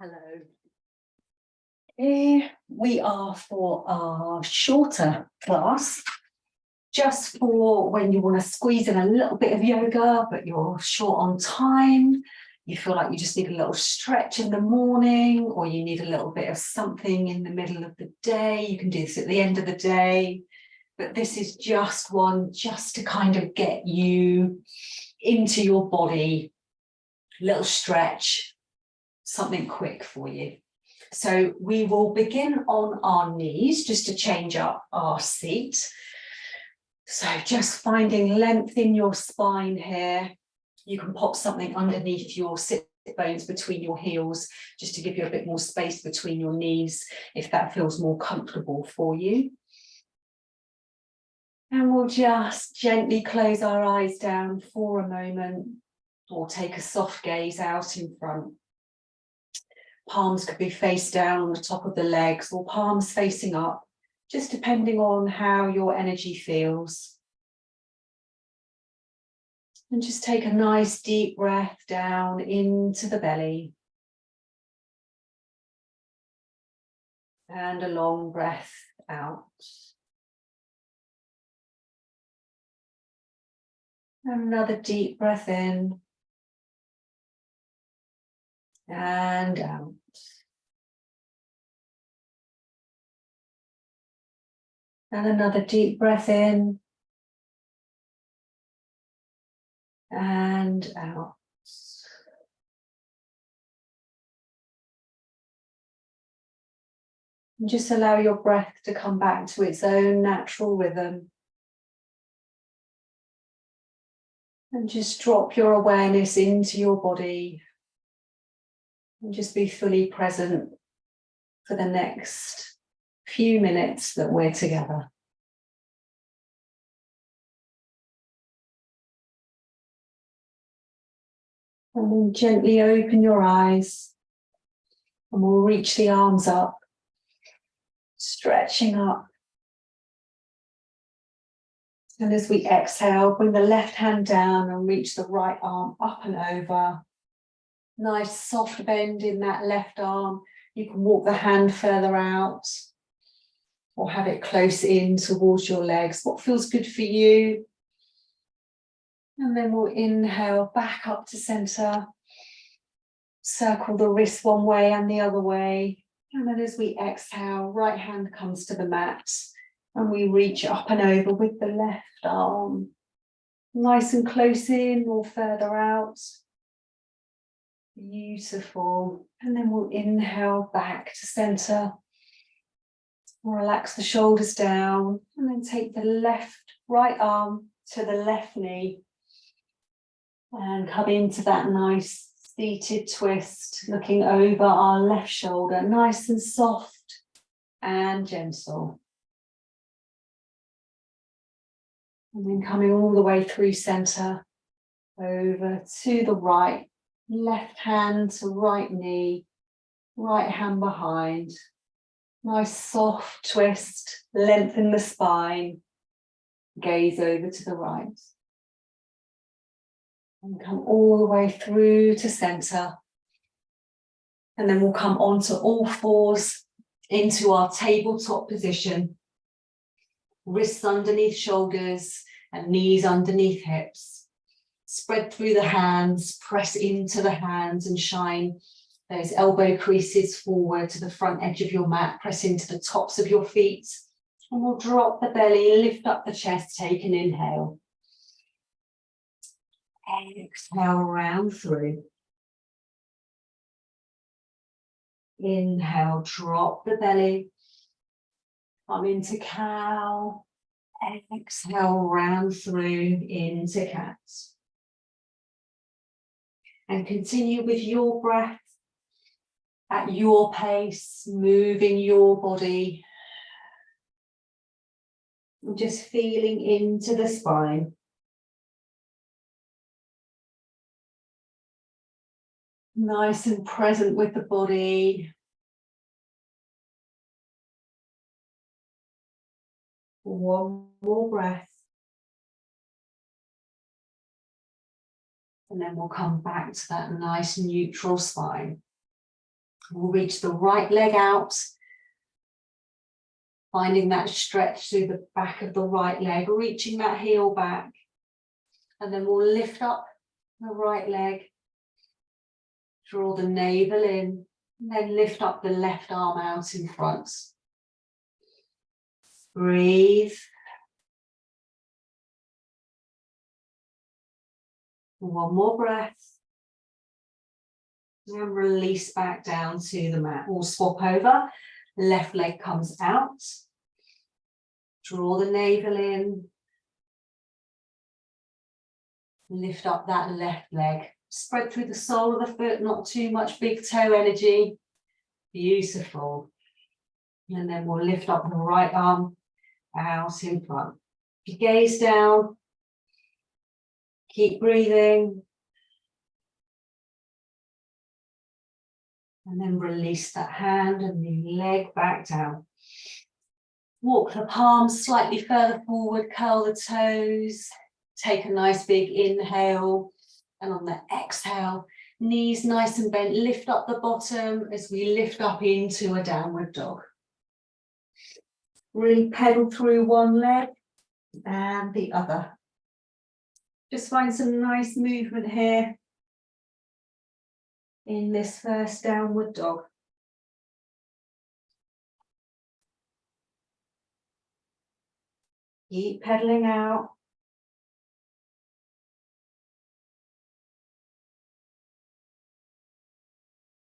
Hello. Here we are for our shorter class, just for when you want to squeeze in a little bit of yoga, but you're short on time. You feel like you just need a little stretch in the morning, or you need a little bit of something in the middle of the day. You can do this at the end of the day, but this is just one just to kind of get you into your body, a little stretch, something quick for you. So we will begin on our knees just to change up our seat. So just finding length in your spine here. You can pop something underneath your sit bones between your heels just to give you a bit more space between your knees if that feels more comfortable for you. And we'll just gently close our eyes down for a moment or take a soft gaze out in front. Palms could be face down on the top of the legs or palms facing up, just depending on how your energy feels. And just take a nice deep breath down into the belly. And a long breath out. And another deep breath in. And out. And another deep breath in. And out. And just allow your breath to come back to its own natural rhythm. And just drop your awareness into your body. And just be fully present for the next few minutes that we're together. And then gently open your eyes and we'll reach the arms up, stretching up. And as we exhale, bring the left hand down and reach the right arm up and over. Nice soft bend in that left arm. You can walk the hand further out or have it close in towards your legs. What feels good for you? And then we'll inhale back up to center. Circle the wrist one way and the other way. And then as we exhale, right hand comes to the mat and we reach up and over with the left arm. Nice and close in or further out. Beautiful. And then we'll inhale back to center. Relax the shoulders down and then take the right arm to the left knee and come into that nice seated twist, looking over our left shoulder, nice and soft and gentle. And then coming all the way through center, over to the right, left hand to right knee, right hand behind. Nice soft twist, lengthen the spine, gaze over to the right. And come all the way through to center. And then we'll come onto all fours into our tabletop position. Wrists underneath shoulders and knees underneath hips. Spread through the hands, press into the hands and shine those elbow creases forward to the front edge of your mat. Press into the tops of your feet. And we'll drop the belly, lift up the chest, take an inhale. Exhale, round through. Inhale, drop the belly. Come into cow. Exhale, round through into cat. And continue with your breath at your pace, moving your body. And just feeling into the spine. Nice and present with the body. One more breath. And then we'll come back to that nice neutral spine. We'll reach the right leg out, finding that stretch through the back of the right leg, reaching that heel back. And then we'll lift up the right leg, draw the navel in, and then lift up the left arm out in front. Breathe. One more breath. And release back down to the mat. We'll swap over. Left leg comes out. Draw the navel in. Lift up that left leg. Spread through the sole of the foot, not too much big toe energy. Beautiful. And then we'll lift up the right arm out in front. If you gaze down, keep breathing. And then release that hand and the leg back down. Walk the palms slightly further forward, curl the toes. Take a nice big inhale. And on the exhale, knees nice and bent, lift up the bottom as we lift up into a downward dog. Really pedal through one leg and the other. Just find some nice movement here in this first downward dog. Keep pedaling out.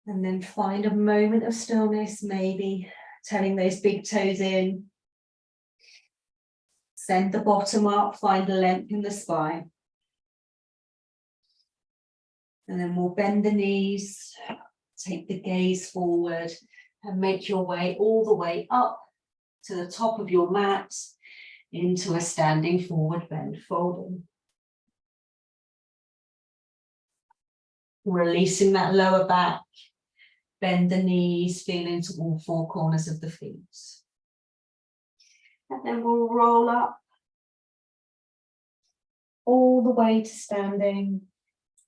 And then find a moment of stillness, maybe turning those big toes in. Send the bottom up, find the length in the spine. And then we'll bend the knees, take the gaze forward and make your way all the way up to the top of your mat into a standing forward bend folding. Releasing that lower back, bend the knees, feel into all four corners of the feet. And then we'll roll up all the way to standing.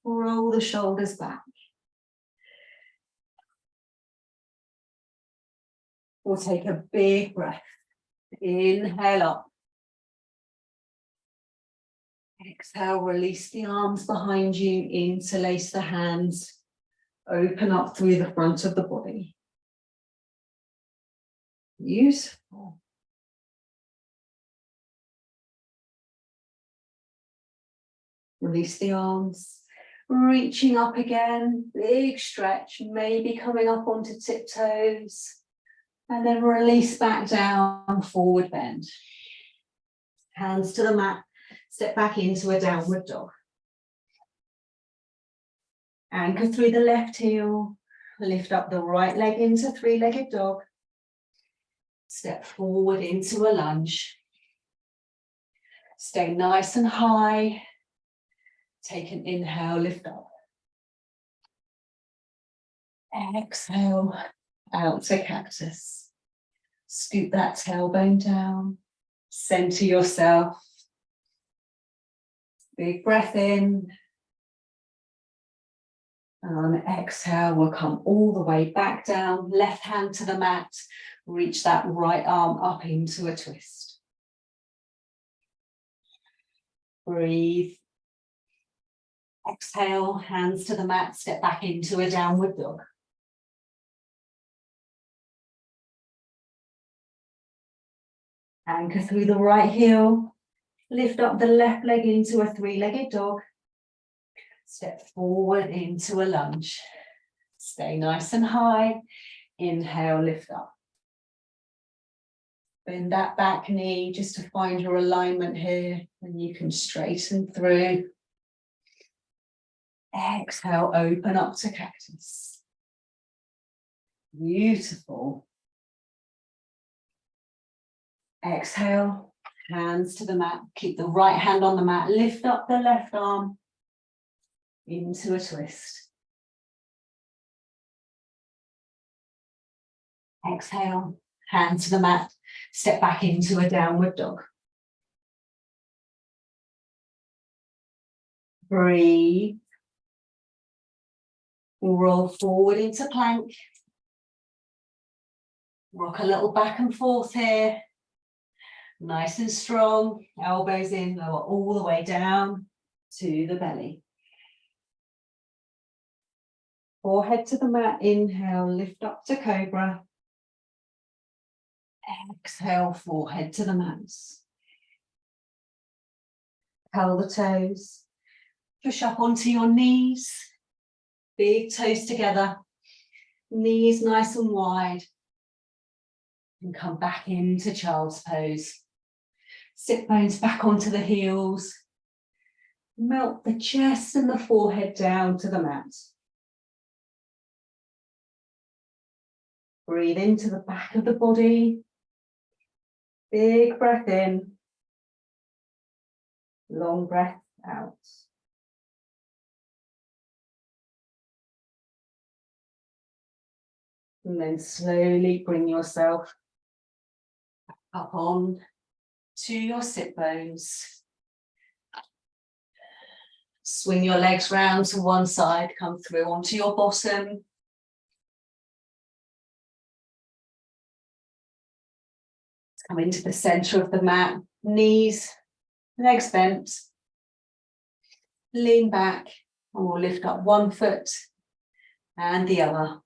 Roll the shoulders back. We'll take a big breath. Inhale up. Exhale, release the arms behind you, interlace the hands, open up through the front of the body. Beautiful. Release the arms, reaching up again, big stretch, maybe coming up onto tiptoes, and then release back down, forward bend. Hands to the mat, step back into a downward dog. Anchor through the left heel, lift up the right leg into three-legged dog. Step forward into a lunge. Stay nice and high. Take an inhale, lift up. Exhale, out to cactus. Scoop that tailbone down. Center yourself. Big breath in. And on exhale, we'll come all the way back down. Left hand to the mat. Reach that right arm up into a twist. Breathe. Exhale, hands to the mat, step back into a downward dog. Anchor through the right heel, lift up the left leg into a three-legged dog. Step forward into a lunge. Stay nice and high. Inhale, lift up. Bend that back knee just to find your alignment here, and you can straighten through. Exhale, open up to cactus. Beautiful. Exhale, hands to the mat. Keep the right hand on the mat. Lift up the left arm into a twist. Exhale, hand to the mat. Step back into a downward dog. Breathe. We'll roll forward into plank. Rock a little back and forth here. Nice and strong. Elbows in, lower all the way down to the belly. Forehead to the mat. Inhale, lift up to cobra. Exhale, forehead to the mat. Curl the toes. Push up onto your knees. Big toes together. Knees nice and wide. And come back into child's pose. Sit bones back onto the heels. Melt the chest and the forehead down to the mat. Breathe into the back of the body. Big breath in. Long breath out. And then slowly bring yourself up on to your sit bones. Swing your legs round to one side, come through onto your bottom. Come into the center of the mat, knees, legs bent. Lean back and we'll lift up one foot and the other.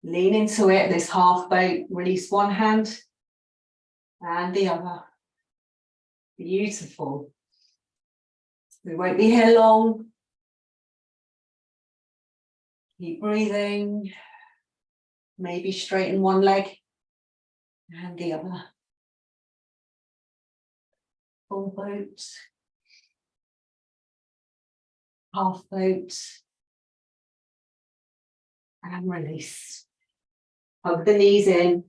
Lean into it, this half boat, release one hand and the other. Beautiful. We won't be here long. Keep breathing. Maybe straighten one leg and the other. Full boat. Half boat. And release. Hug the knees in.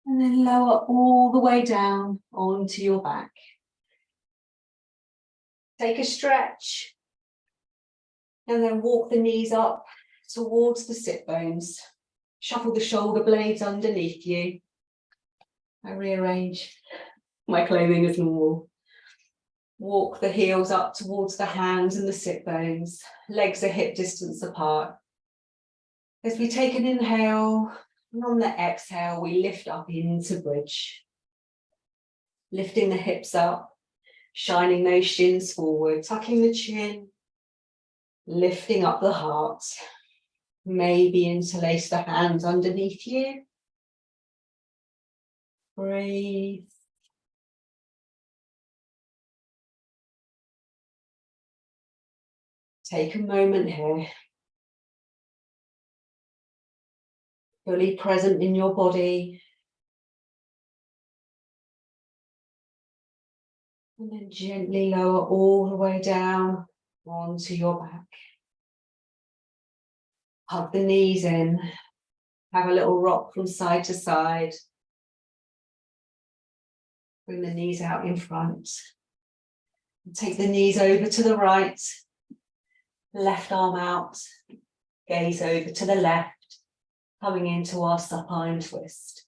And then lower all the way down onto your back. Take a stretch. And then walk the knees up towards the sit bones. Shuffle the shoulder blades underneath you. I rearrange my clothing as normal. Walk the heels up towards the hands and the sit bones. Legs are hip distance apart. As we take an inhale, and on the exhale, we lift up into bridge. Lifting the hips up, shining those shins forward, tucking the chin, lifting up the heart. Maybe interlace the hands underneath you. Breathe. Take a moment here. Fully present in your body. And then gently lower all the way down onto your back. Hug the knees in. Have a little rock from side to side. Bring the knees out in front. Take the knees over to the right. Left arm out. Gaze over to the left. Coming into our supine twist.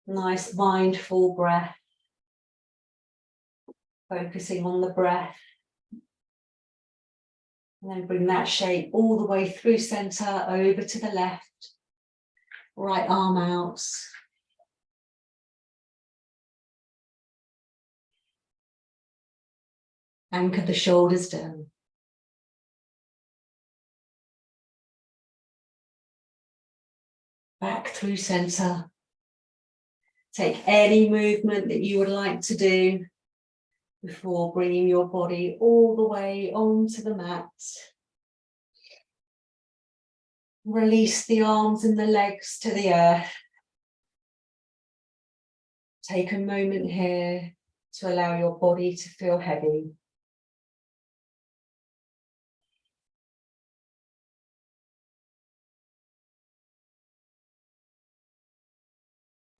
Nice mindful breath. Focusing on the breath. And then bring that shape all the way through center, over to the left. Right arm out. Anchor the shoulders down. Back through center. Take any movement that you would like to do before bringing your body all the way onto the mat. Release the arms and the legs to the earth. Take a moment here to allow your body to feel heavy.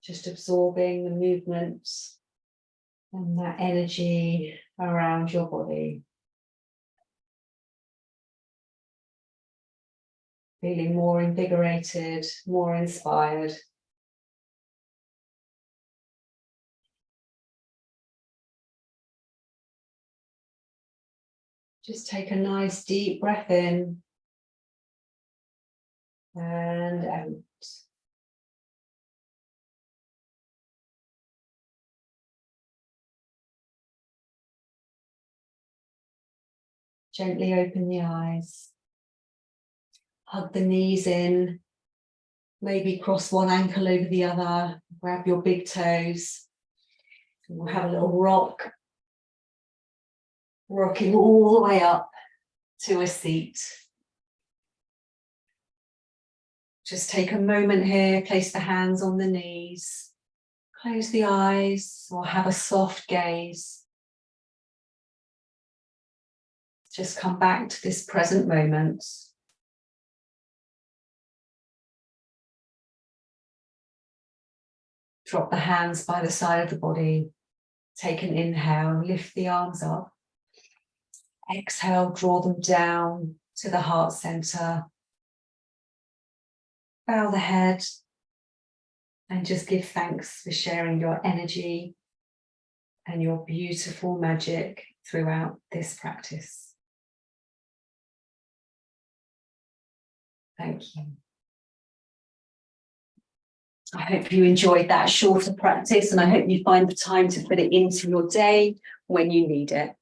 Just absorbing the movements and that energy around your body. Feeling more invigorated, more inspired. Just take a nice deep breath in and out. Gently open the eyes. Hug the knees in. Maybe cross one ankle over the other. Grab your big toes. And we'll have a little rock. Rocking all the way up to a seat. Just take a moment here. Place the hands on the knees. Close the eyes or have a soft gaze. Just come back to this present moment. Drop the hands by the side of the body. Take an inhale, lift the arms up. Exhale, draw them down to the heart center. Bow the head and just give thanks for sharing your energy and your beautiful magic throughout this practice. Thank you. I hope you enjoyed that shorter practice, and I hope you find the time to fit it into your day when you need it.